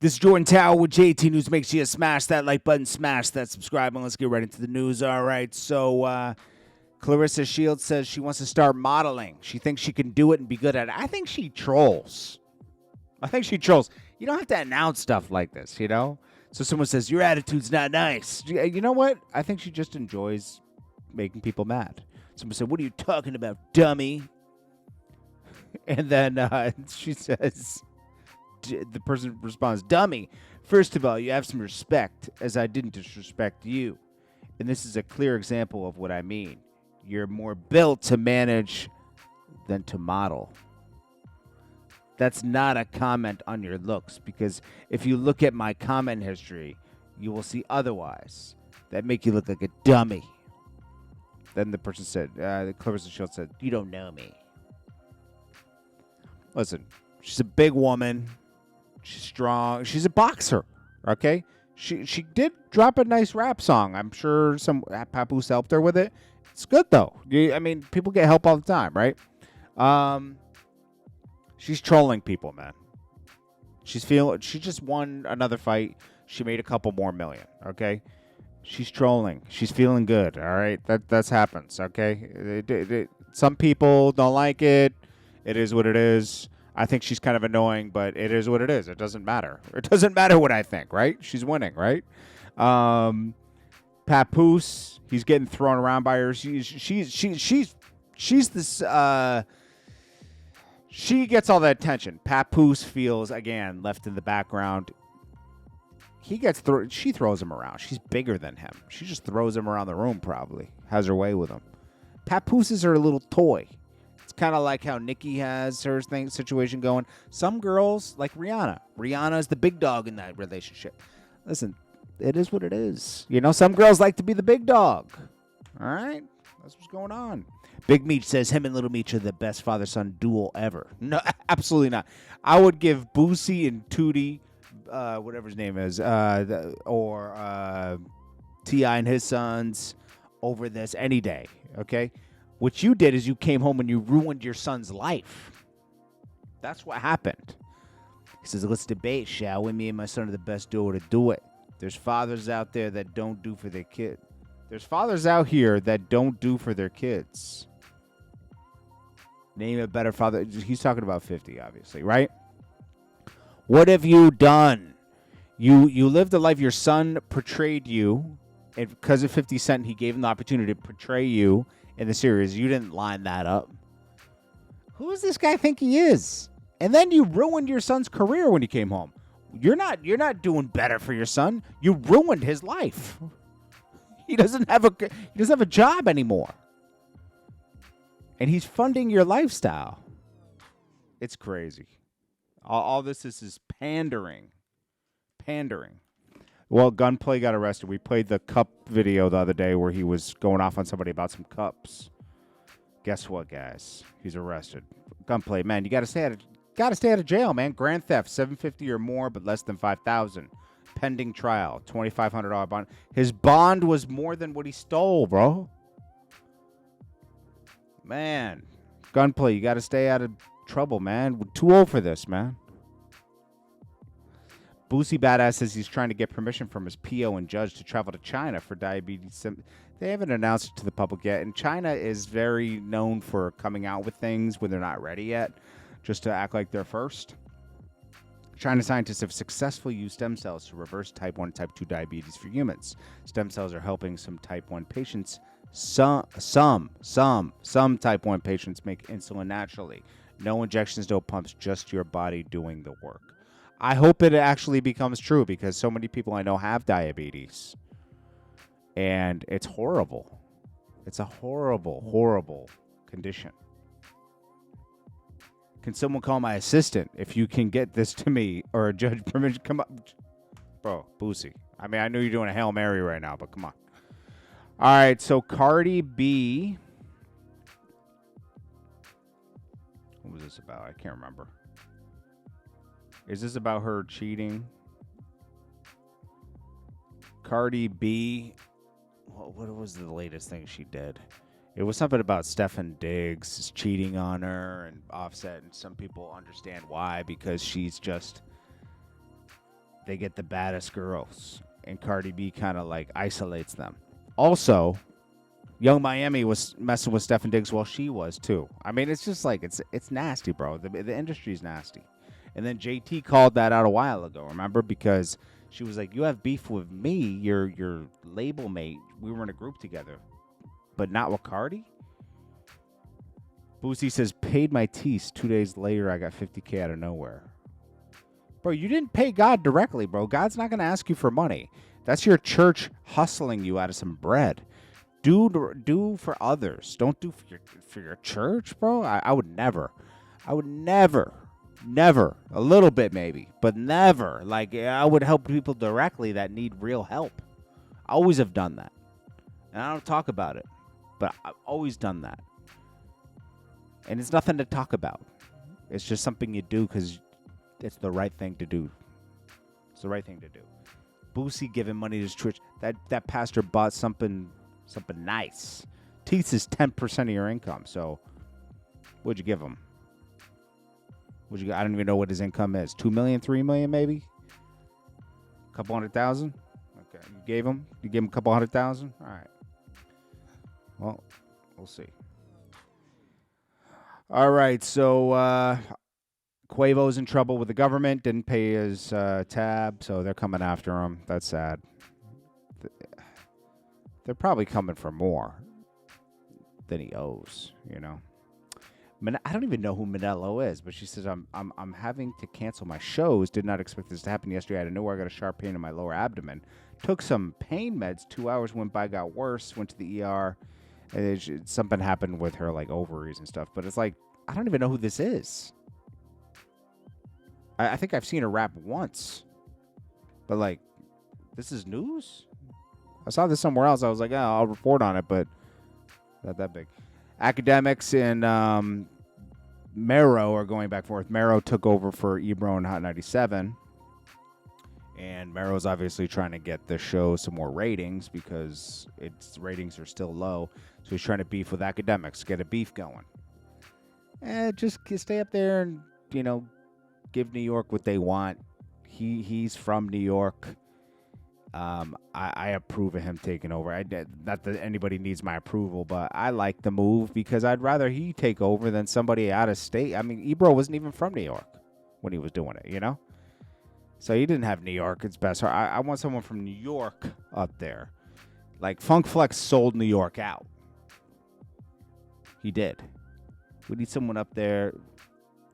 This is Jordan Tower with JT News. Make sure you smash that like button, smash that subscribe, and let's get right into the news. All right, so Clarissa Shields says she wants to start modeling. She thinks she can do it and be good at it. I think she trolls. You don't have to announce stuff like this, you know? So someone says, your attitude's not nice. You know what? I think she just enjoys making people mad. Someone said, what are you talking about, dummy? And then she says... The person responds, dummy, first of all, you have some respect, as I didn't disrespect you. And this is a clear example of what I mean. You're more built to manage than to model. That's not a comment on your looks, because if you look at my comment history, you will see otherwise. That make you look like a dummy. Then the person said, Clarissa Shields said, you don't know me. Listen, she's a big woman. She's strong. She's a boxer, okay? She did drop a nice rap song. I'm sure some Papoose helped her with it. It's good, though. I mean, people get help all the time, right? She's trolling people, man. She just won another fight. She made a couple more million, okay? She's trolling. She's feeling good, all right? That happens, okay? Some people don't like it. It is what it is. I think she's kind of annoying, but it is what it is. It doesn't matter. It doesn't matter what I think, right? She's winning, right? Papoose, he's getting thrown around by her. She's this. She gets all the attention. Papoose feels again left in the background. She throws him around. She's bigger than him. She just throws him around the room. Probably has her way with him. Papoose is her little toy. It's kind of like how Nikki has her situation going. Some girls, like Rihanna. Rihanna is the big dog in that relationship. Listen, it is what it is. You know, some girls like to be the big dog. All right? That's what's going on. Big Meech says him and Little Meech are the best father-son duo ever. No, absolutely not. I would give Boosie and Tootie, whatever his name is, or T.I. and his sons over this any day, okay? What you did is you came home and you ruined your son's life. That's what happened. He says, let's debate, shall we? Me and my son are the best duo to do it. There's fathers out there that don't do for their kid. There's fathers out here that don't do for their kids. Name a better father. He's talking about 50, obviously, right? What have you done? You lived a life. Your son portrayed you. And because of 50 Cent, he gave him the opportunity to portray you in the series. You didn't line that up. Who does this guy think he is? And then you ruined your son's career when he came home. You're not doing better for your son. You ruined his life. He doesn't have a job anymore. And he's funding your lifestyle. It's crazy. All this is pandering. Pandering. Well, Gunplay got arrested. We played the cup video the other day where he was going off on somebody about some cups. Guess what, guys? He's arrested. Gunplay, man, you got to stay out of jail, man. Grand theft, $750 or more, but less than $5,000. Pending trial, $2,500 bond. His bond was more than what he stole, bro. Man, Gunplay, you got to stay out of trouble, man. We're too old for this, man. Boosie Badass says he's trying to get permission from his PO and judge to travel to China for diabetes. They haven't announced it to the public yet, and China is very known for coming out with things when they're not ready yet, just to act like they're first. China scientists have successfully used stem cells to reverse type 1 and type 2 diabetes for humans. Stem cells are helping some type 1 patients. Some type 1 patients make insulin naturally. No injections, no pumps, just your body doing the work. I hope it actually becomes true because so many people I know have diabetes. And it's horrible. It's a horrible, horrible condition. Can someone call my assistant if you can get this to me or a judge permission? Come on. Bro, Boosie. I mean, I know you're doing a Hail Mary right now, but come on. All right, so Cardi B. What was this about? I can't remember. Is this about her cheating? Cardi B. What was the latest thing she did? It was something about Stefan Diggs cheating on her and Offset, and some people understand why, because she's just they get the baddest girls, and Cardi B kind of like isolates them. Also, Young Miami was messing with Stephen Diggs while she was too. I mean, it's just like it's nasty, bro. The industry's nasty. And then JT called that out a while ago, remember? Because she was like, "You have beef with me, your label mate. We were in a group together, but not with Cardi." Boosie says, "Paid my tease. 2 days later, I got $50K out of nowhere." Bro, you didn't pay God directly, bro. God's not going to ask you for money. That's your church hustling you out of some bread. Do for others. Don't do for your church, bro. I would never. Never. A little bit maybe, but never. Like, I would help people directly that need real help. I always have done that. And I don't talk about it, but I've always done that. And it's nothing to talk about. It's just something you do because it's the right thing to do. It's the right thing to do. Boosie giving money to his church. That pastor bought something nice. Teeth is 10% of your income. So, what'd you give him? I don't even know what his income is. 2 million, 3 million, maybe. A couple 100,000. Okay, you gave him a couple 100,000. All right. Well, we'll see. All right, so Quavo's in trouble with the government, didn't pay his tab, so they're coming after him. That's sad. They're probably coming for more than he owes, you know. I don't even know who Manello is, but she says, I'm having to cancel my shows. Did not expect this to happen yesterday. Out of nowhere, I got a sharp pain in my lower abdomen. Took some pain meds. 2 hours went by, got worse. Went to the ER. And something happened with her, like ovaries and stuff. But it's like, I don't even know who this is. I think I've seen her rap once. But like, this is news? I saw this somewhere else. I was like, oh, I'll report on it, but not that big. Academics and Mero are going back and forth. Mero took over for Ebro and Hot 97. And Mero's obviously trying to get the show some more ratings because its ratings are still low. So he's trying to beef with academics, get a beef going. Just stay up there and, you know, give New York what they want. He's from New York. I approve of him taking over. Not that anybody needs my approval, but I like the move because I'd rather he take over than somebody out of state. I mean, Ebro wasn't even from New York when he was doing it, you know? So he didn't have New York. It's best. I want someone from New York up there. Like Funk Flex sold New York out. He did. We need someone up there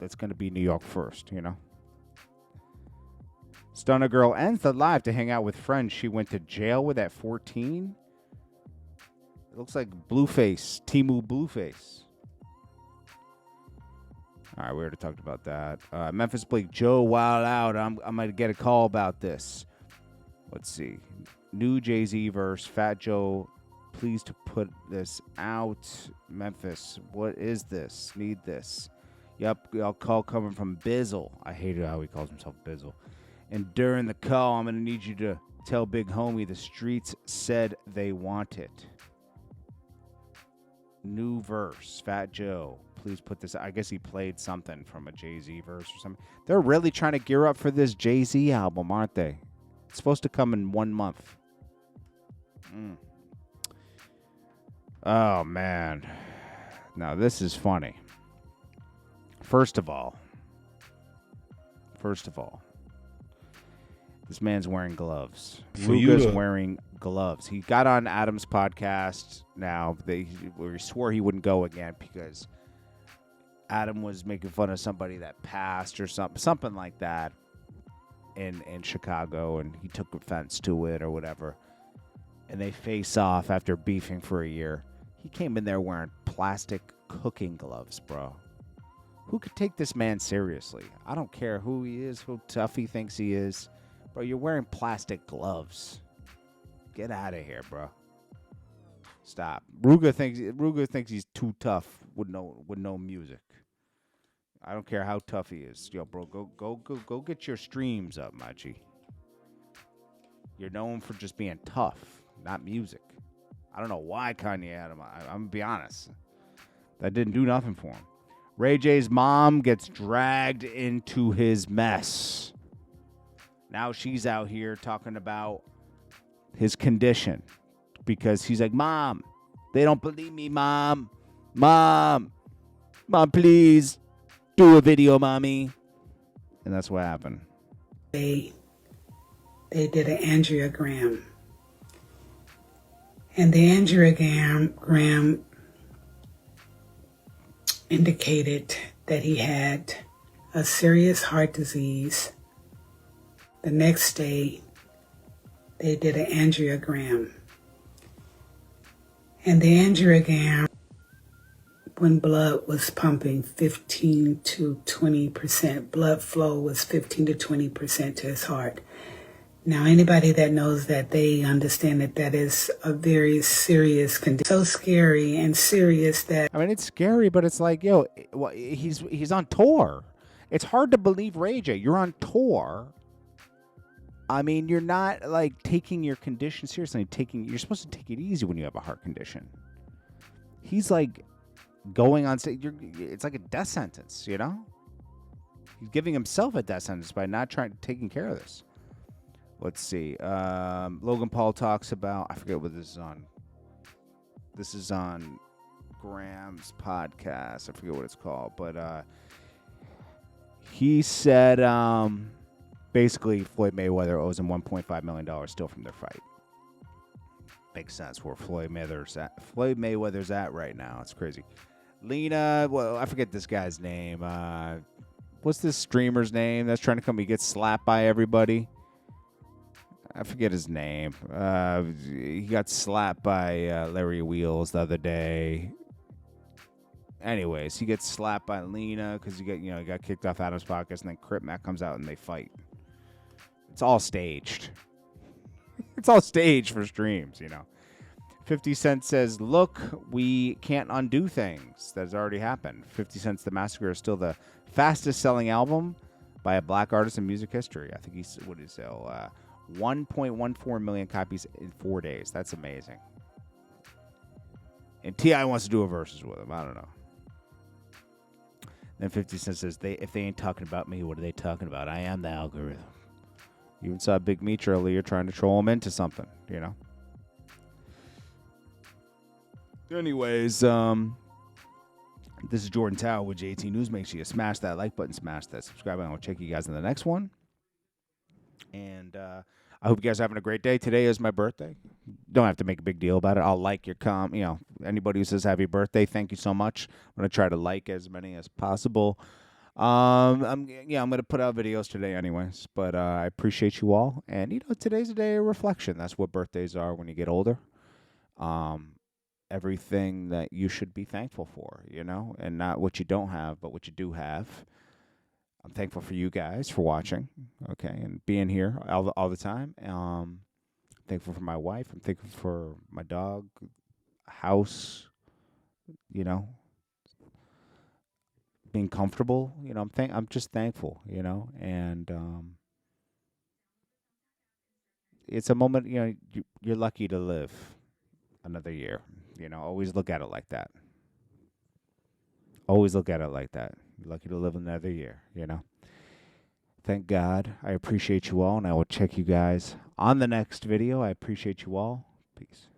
that's going to be New York first, you know? Stunner girl ends the live to hang out with friends she went to jail with at 14. It looks like Blueface, Timu Blueface. All right, we already talked about that. Memphis Bleak, Joe Wild Out. I'm going to get a call about this. Let's see. New Jay-Z verse. Fat Joe, please to put this out. Memphis, what is this? Need this. Yep, I'll call coming from Bizzle. I hate how he calls himself Bizzle. And during the call, I'm going to need you to tell Big Homie the streets said they want it. New verse. Fat Joe, please put this. I guess he played something from a Jay-Z verse or something. They're really trying to gear up for this Jay-Z album, aren't they? It's supposed to come in 1 month. Oh, man. Now, this is funny. First of all, this man's wearing gloves. Ruga's wearing gloves. He got on Adam's podcast now. Where he swore he wouldn't go again because Adam was making fun of somebody that passed or something like that in Chicago, and he took offense to it or whatever. And they face off after beefing for a year. He came in there wearing plastic cooking gloves, bro. Who could take this man seriously? I don't care who he is, how tough he thinks he is. Bro, you're wearing plastic gloves. Get out of here, bro. Stop. Ruga thinks he's too tough with no music. I don't care how tough he is. Yo, bro, go get your streams up, Machi. You're known for just being tough, not music. I don't know why Kanye had him. I'm going to be honest. That didn't do nothing for him. Ray J's mom gets dragged into his mess. Now she's out here talking about his condition because he's like, Mom, they don't believe me, Mom. Mom, please do a video, Mommy. And that's what happened. They did an angiogram. And the angiogram indicated that he had a serious heart disease. The next day, they did an angiogram. And the angiogram, when blood was pumping 15 to 20%, blood flow was 15 to 20% to his heart. Now, anybody that knows that, they understand that that is a very serious condition. So scary and serious that... I mean, it's scary, but it's like, yo, he's on tour. It's hard to believe, Ray J. You're on tour. I mean, you're not, like, taking your condition seriously. You're supposed to take it easy when you have a heart condition. He's, like, going on stage. It's like a death sentence, you know? He's giving himself a death sentence by not taking care of this. Let's see. Logan Paul talks about, I forget what this is on. This is on Graham's podcast. I forget what it's called. But he said basically Floyd Mayweather owes him $1.5 million still from their fight. Makes sense where Floyd Mayweather's at right now. It's crazy. Lena, well, I forget this guy's name. What's this streamer's name that's trying to come? He gets slapped by everybody. I forget his name. He got slapped by Larry Wheels the other day. Anyways, he gets slapped by Lena because he got kicked off Adam's podcast, and then Crip Mac comes out and they fight. It's all staged. It's all staged for streams, you know. 50 Cent says, "Look, we can't undo things that has already happened." 50 Cent's The Massacre is still the fastest-selling album by a black artist in music history. I think what did he sell? 1.14 million copies in 4 days. That's amazing. And T.I. wants to do a versus with him. I don't know. Then 50 Cent says, if they ain't talking about me, what are they talking about? I am the algorithm. You even saw Big Meech earlier trying to troll him into something, you know? Anyways, this is Jordan Tower with JT News. Make sure you smash that like button, smash that subscribe button. I'll check you guys in the next one. And I hope you guys are having a great day. Today is my birthday. Don't have to make a big deal about it. I'll like your anybody who says happy birthday, thank you so much. I'm going to try to like as many as possible. I'm going to put out videos today anyways, but I appreciate you all. And, today's a day of reflection. That's what birthdays are when you get older. Everything that you should be thankful for, and not what you don't have, but what you do have. I'm thankful for you guys for watching, okay, and being here all the time. I'm thankful for my wife. I'm thankful for my dog, house, being comfortable. I'm just thankful, and it's a moment. You're lucky to live another year. Always look at it like that. Always look at it like that. You're lucky to live another year, Thank God. I appreciate you all, and I will check you guys on the next video. I appreciate you all. Peace.